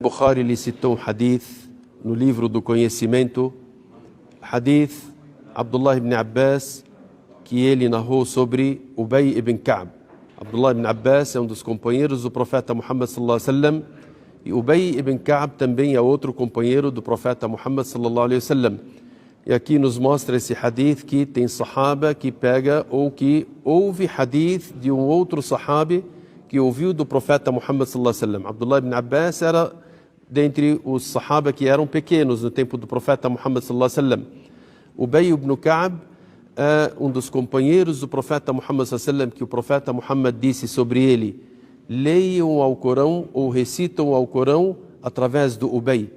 Bukhari lhe citou um hadith no livro do conhecimento, hadith Abdullah ibn Abbas, que ele narrou sobre Ubay ibn Ka'b. Abdullah ibn Abbas é um dos companheiros do profeta Muhammad sallallahu alaihi wasallam, e Ubay ibn Ka'b também é outro companheiro do profeta Muhammad sallallahu alaihi wasallam. E aqui nos mostra esse hadith que tem sahaba que pega ou que ouve hadith de um outro sahabi que ouviu do profeta Muhammad sallallahu alaihi wasallam. Abdullah ibn Abbas era dentre os sahaba que eram pequenos no tempo do profeta Muhammad sallallahu alaihi wasallam. Ubay ibn Ka'b é um dos companheiros do profeta Muhammad sallallahu alaihi wasallam que o profeta Muhammad disse sobre ele: leiam ao Corão ou recitam ao Corão através do Ubay,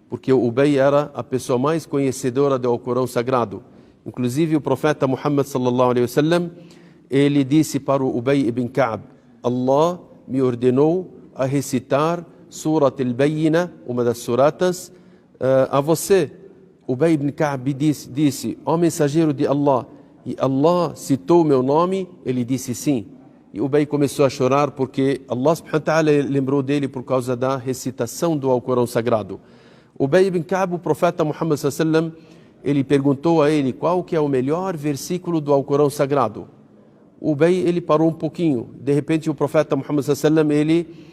porque o Ubay era a pessoa mais conhecedora do Corão Sagrado. Inclusive o profeta Muhammad sallallahu alaihi wasallam, ele disse para o Ubay ibn Ka'b: Allah me ordenou a recitar Surat al-Bayyina, uma das suratas, a você. Ubay ibn Ka'b disse: ó mensageiro de Allah, e Allah citou meu nome? Ele disse sim. E Ubay começou a chorar porque Allah subhanahu wa ta'ala lembrou dele por causa da recitação do Alcorão Sagrado. Ubay ibn Ka'b, o profeta Muhammad sallallahu alaihi wasallam, ele perguntou a ele qual que é o melhor versículo do Alcorão Sagrado. Ubay, ele parou um pouquinho. De repente o profeta Muhammad sallallahu alaihi wasallam, ele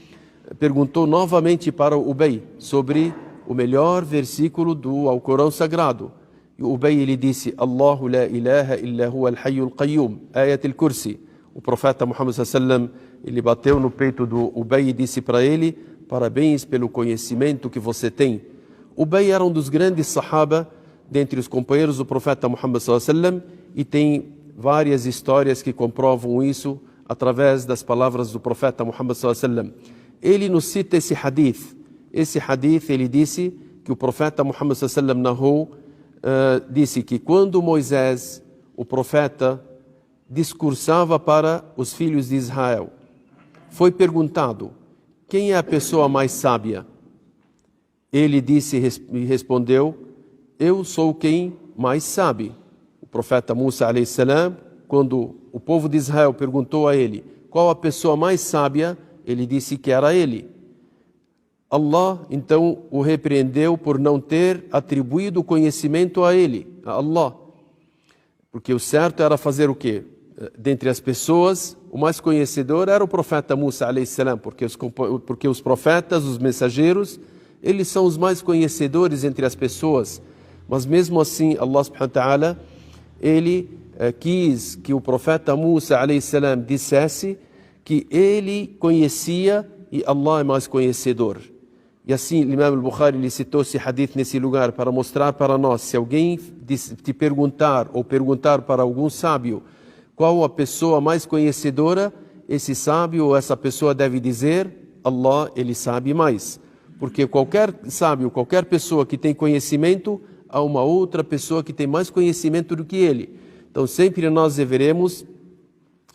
perguntou novamente para Ubay sobre o melhor versículo do Alcorão Sagrado. E Ubay, ele disse: Allahu la ilaha illa huwa al-hayyul qayyum, Ayat al-Kursi. O profeta Muhammad sallallahu alaihi wasallam, ele bateu no peito do Ubay e disse para ele: parabéns pelo conhecimento que você tem. Ubay era um dos grandes sahaba dentre os companheiros do profeta Muhammad sallallahu alaihi wasallam, e tem várias histórias que comprovam isso através das palavras do profeta Muhammad sallallahu alaihi wasallam. Ele nos cita esse hadith. Esse hadith, ele disse que o profeta Muhammad sallallahu alaihi wasallam narrou, disse que quando Moisés, o profeta, discursava para os filhos de Israel, foi perguntado: quem é a pessoa mais sábia? Ele disse e respondeu: eu sou quem mais sabe. O profeta Musa alayhi salam, quando o povo de Israel perguntou a ele qual a pessoa mais sábia, ele disse que era ele. Allah então o repreendeu por não ter atribuído o conhecimento a ele, a Allah. Porque o certo era fazer o quê? Dentre as pessoas, o mais conhecedor era o profeta Musa alayhi salam, porque os profetas, os mensageiros, eles são os mais conhecedores entre as pessoas. Mas mesmo assim, Allah subhanahu wa ta'ala, ele quis que o profeta Musa alayhi salam dissesse que ele conhecia e Allah é mais conhecedor. E assim, o Imam al-Bukhari lhe citou esse hadith nesse lugar para mostrar para nós: se alguém te perguntar ou perguntar para algum sábio qual a pessoa mais conhecedora, esse sábio ou essa pessoa deve dizer: Allah, ele sabe mais. Porque qualquer sábio, qualquer pessoa que tem conhecimento, há uma outra pessoa que tem mais conhecimento do que ele. Então sempre nós deveremos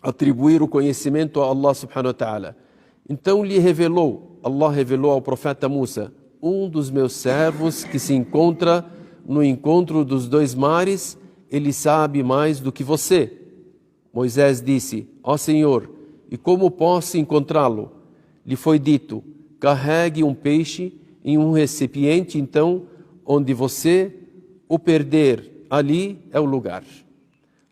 atribuir o conhecimento a Allah subhanahu wa ta'ala. Então Allah revelou ao profeta Musa: um dos meus servos que se encontra no encontro dos dois mares, ele sabe mais do que você. Moisés disse: ó Senhor, e como posso encontrá-lo? Lhe foi dito: carregue um peixe em um recipiente, então, onde você o perder, ali é o lugar.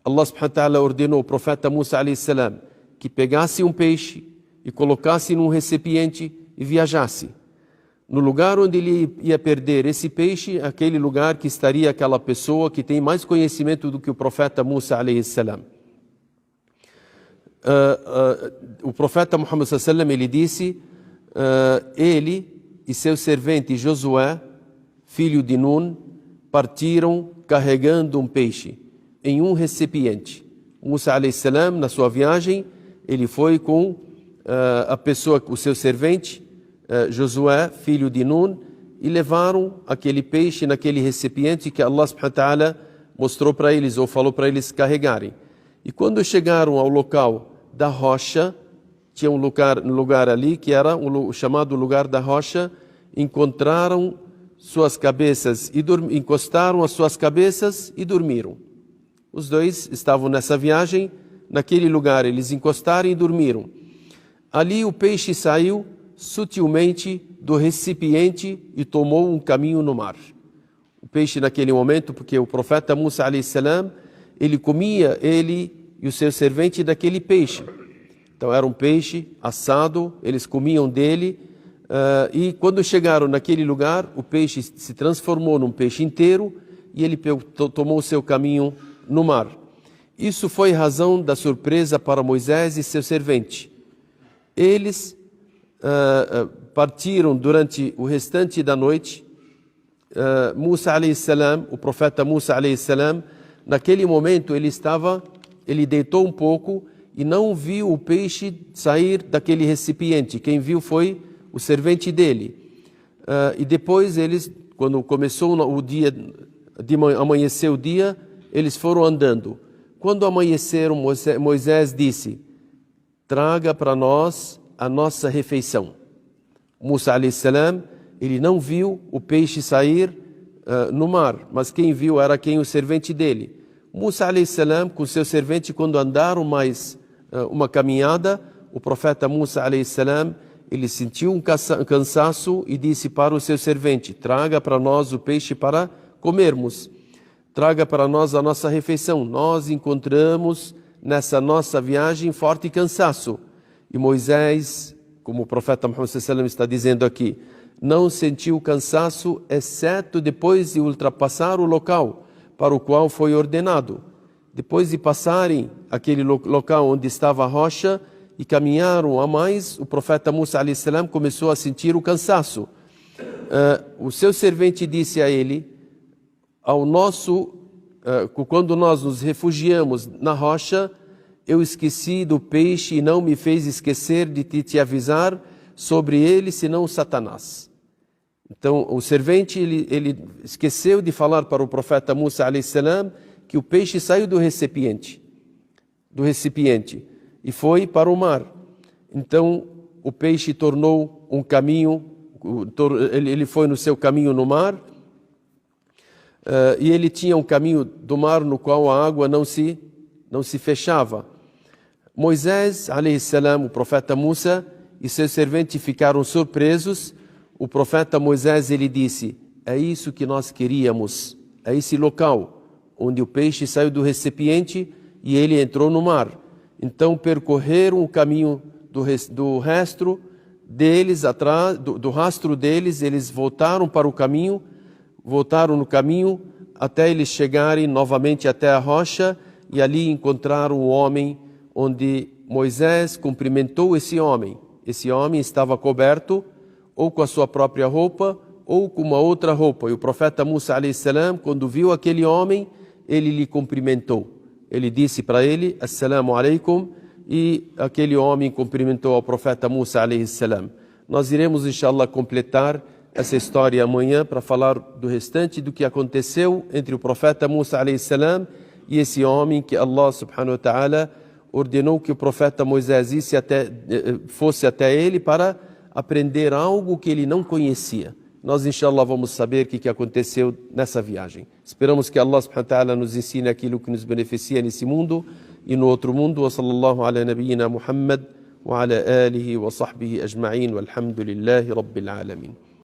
Allah subhanahu wa ta'ala ordenou ao profeta Musa alayhi salam que pegasse um peixe e colocasse num recipiente e viajasse. No lugar onde ele ia perder esse peixe, aquele lugar que estaria aquela pessoa que tem mais conhecimento do que o profeta Musa alayhi salam. O profeta Muhammad sallallahu alaihi wasallam, ele disse: ele e seu servente Josué, filho de Nun, partiram carregando um peixe em um recipiente. Musa alayhi salam, na sua viagem, ele foi com a pessoa, o seu servente Josué, filho de Nun, e levaram aquele peixe naquele recipiente que Allah subhanahu wa ta'ala mostrou para eles, ou falou para eles carregarem. E quando chegaram ao local da rocha, tinha um lugar ali que era o chamado lugar da rocha, encontraram suas cabeças e encostaram as suas cabeças e dormiram. Os dois estavam nessa viagem, naquele lugar eles encostaram e dormiram. Ali o peixe saiu sutilmente do recipiente e tomou um caminho no mar. O peixe naquele momento, porque o profeta Musa alayhi salam, ele comia, ele e o seu servente, daquele peixe. Então era um peixe assado, eles comiam dele, e quando chegaram naquele lugar, o peixe se transformou num peixe inteiro e ele tomou o seu caminho no mar. Isso foi razão da surpresa para Moisés e seu servente. Eles partiram durante o restante da noite. Musa alayhi salam, o profeta Musa alayhi salam, naquele momento ele deitou um pouco e não viu o peixe sair daquele recipiente. Quem viu foi o servente dele. E depois eles, quando começou o dia, amanheceu o dia, eles foram andando. Quando amanheceram, Moisés disse: traga para nós a nossa refeição. Musa alayhi salam, ele não viu o peixe sair no mar, mas quem viu era o servente dele. Musa alayhi salam, com seu servente, quando andaram mais uma caminhada, o profeta Musa alayhi salam, ele sentiu um cansaço e disse para o seu servente: traga para nós o peixe para comermos. Traga para nós a nossa refeição. Nós encontramos nessa nossa viagem forte cansaço. E Moisés, como o profeta Muhammad sallallahu alaihi wasallam está dizendo aqui, não sentiu cansaço, exceto depois de ultrapassar o local para o qual foi ordenado. Depois de passarem aquele local onde estava a rocha e caminharam a mais, o profeta Musa alayhi salam começou a sentir o cansaço. O seu servente disse a ele: quando nós nos refugiamos na rocha, eu esqueci do peixe e não me fez esquecer de te avisar sobre ele, senão Satanás. Então, o servente, ele esqueceu de falar para o profeta Musa alayhi salam que o peixe saiu do recipiente e foi para o mar. Então, o peixe tornou um caminho, ele foi no seu caminho no mar, e ele tinha um caminho do mar no qual a água não se fechava. Moisés alayhi salam, o profeta Musa e seu servente ficaram surpresos. O profeta Moisés, ele disse: é isso que nós queríamos, é esse local onde o peixe saiu do recipiente e ele entrou no mar. Então percorreram o caminho do rastro deles, do rastro deles, eles voltaram no caminho até eles chegarem novamente até a rocha, e ali encontraram o homem, onde Moisés cumprimentou esse homem. Esse homem estava coberto ou com a sua própria roupa ou com uma outra roupa. E o profeta Musa alayhi salam, quando viu aquele homem, ele lhe cumprimentou. Ele disse para ele: Assalamu alaikum, e aquele homem cumprimentou ao profeta Musa alayhi salam. Nós iremos, inshallah, completar essa história amanhã para falar do restante do que aconteceu entre o profeta Musa alayhi salam e esse homem que Allah subhanahu wa ta'ala ordenou que o profeta Moisés fosse até ele para aprender algo que ele não conhecia. Nós, inshallah, vamos saber o que aconteceu nessa viagem. Esperamos que Allah subhanahu wa ta'ala nos ensine aquilo que nos beneficia nesse mundo e no outro mundo. Wa sallallahu ala nabiyyina Muhammad wa ala alihi wa sahbihi ajma'in walhamdulillahi rabbil alamin.